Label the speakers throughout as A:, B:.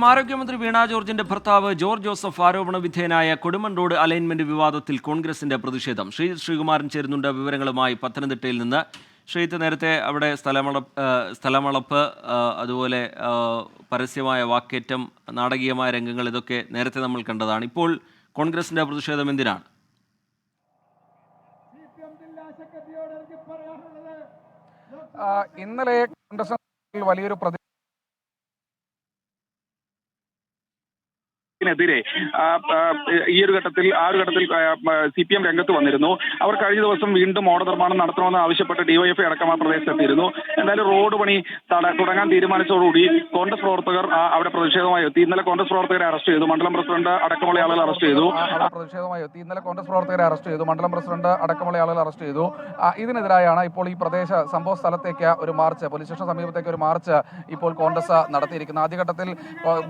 A: ആരോഗ്യമന്ത്രി വീണ ജോർജിന്റെ ഭർത്താവ് ജോർജ് ജോസഫ് ആരോപണ വിധേയനായ കൊടുമൺ റോഡ് അലൈൻമെന്റ് വിവാദത്തിൽ കോൺഗ്രസിന്റെ പ്രതിഷേധം. ശ്രീകുമാരൻ ചേരുന്നുണ്ട് വിവരങ്ങളുമായി പത്തനംതിട്ടയിൽ നിന്ന്. ശ്രീത്ത്, നേരത്തെ അവിടെ സ്ഥലമളപ്പ്, അതുപോലെ പരസ്യമായ വാക്കേറ്റം, നാടകീയമായ രംഗങ്ങൾ, ഇതൊക്കെ നേരത്തെ നമ്മൾ കണ്ടതാണ്. ഇപ്പോൾ കോൺഗ്രസിന്റെ പ്രതിഷേധം എന്തിനാണ്?
B: ഇന്നലെ കോൺഗ്രസ് വലിയൊരു
C: െതിരെ ഈ ഒരു ഘട്ടത്തിൽ CPM രംഗത്ത് വന്നിരുന്നു. അവർ കഴിഞ്ഞ ദിവസം വീണ്ടും ഓട നിർമ്മാണം നടത്തണമെന്ന് ആവശ്യപ്പെട്ട് DYFI അടക്കം ആ പ്രദേശത്തെത്തിയിരുന്നു. എന്തായാലും റോഡ് പണി തുടങ്ങാൻ തീരുമാനിച്ചതോടുകൂടി കോൺഗ്രസ് പ്രവർത്തകർ അവിടെ പ്രതിഷേധമായി എത്തി. ഇന്നലെ കോൺഗ്രസ് പ്രവർത്തകരെ അറസ്റ്റ് ചെയ്തു. മണ്ഡലം പ്രസിഡന്റ് അടക്കമുള്ള ആളുകൾ അറസ്റ്റ് ചെയ്തു. ഇതിനെതിരായാണ് ഇപ്പോൾ ഈ പ്രദേശ സംഭവ സ്ഥലത്തേക്ക് ഒരു മാർച്ച്, പോലീസ് സ്റ്റേഷൻ സമീപത്തേക്ക് ഒരു മാർച്ച് ഇപ്പോൾ കോൺഗ്രസ് നടത്തിയിരിക്കുന്നത്. ആദ്യഘട്ടത്തിൽ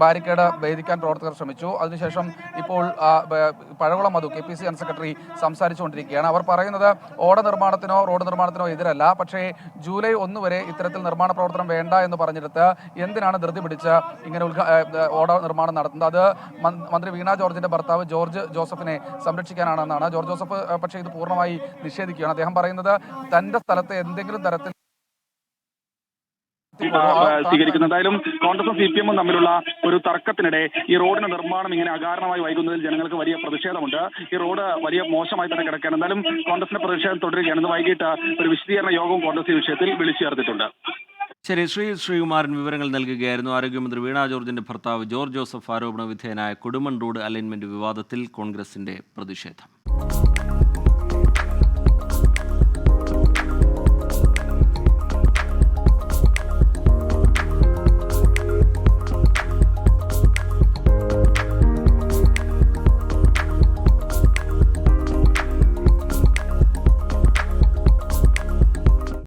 C: ബാരിക്കേഡ് ഭേദിക്കാൻ പ്രവർത്തകർ ശ്രമിച്ചു. അതിനുശേഷം ഇപ്പോൾ പഴകുളം മധു, KPC ജനറൽ സെക്രട്ടറി, സംസാരിച്ചുകൊണ്ടിരിക്കുകയാണ്. അവർ പറയുന്നത് ഓട നിർമ്മാണത്തിനോ റോഡ് നിർമ്മാണത്തിനോ എതിരല്ല, പക്ഷേ ജൂലൈ 1 വരെ ഇത്തരത്തിൽ നിർമ്മാണ പ്രവർത്തനം വേണ്ട എന്ന് പറഞ്ഞിടത്ത് എന്തിനാണ് ധൃതി പിടിച്ച് ഇങ്ങനെ ഓട നിർമ്മാണം നടത്തുന്നത്? അത് മന്ത്രി വീണ ജോർജിന്റെ ഭർത്താവ് ജോർജ് ജോസഫിനെ സംരക്ഷിക്കാനാണെന്നാണ്. ജോർജ് ജോസഫ് പക്ഷേ ഇത് പൂർണ്ണമായി നിഷേധിക്കുകയാണ്. അദ്ദേഹം പറയുന്നത് തന്റെ സ്ഥലത്ത് എന്തെങ്കിലും തരത്തിൽ സ്വീകരിക്കുന്നത്. എന്തായാലും കോൺഗ്രസും CPM തമ്മിലുള്ള ഒരു തർക്കത്തിനിടെ ഈ റോഡിന്റെ നിർമ്മാണം ഇങ്ങനെ അകാരണമായി വൈകുന്നതിൽ ജനങ്ങൾക്ക് വലിയ പ്രതിഷേധമുണ്ട്. ഈ റോഡ് വലിയ മോശമായി തന്നെ കിടക്കുകയാണ്. എന്തായാലും കോൺഗ്രസിന്റെ പ്രതിഷേധം തുടരുകയാണ്. ഇന്ന് വൈകിട്ട് ഒരു വിശദീകരണ യോഗവും കോൺഗ്രസ് ഈ വിഷയത്തിൽ വിളിച്ചു ചേർത്തിട്ടുണ്ട്.
A: ശരി, ശ്രീകുമാരൻ വിവരങ്ങൾ നൽകുകയായിരുന്നു. ആരോഗ്യമന്ത്രി വീണ ജോർജിന്റെ ഭർത്താവ് ജോർജ് ജോസഫ് ആരോപണ വിധേയനായ കൊടുമൺ റോഡ് അലൈൻമെന്റ് വിവാദത്തിൽ കോൺഗ്രസിന്റെ പ്രതിഷേധം.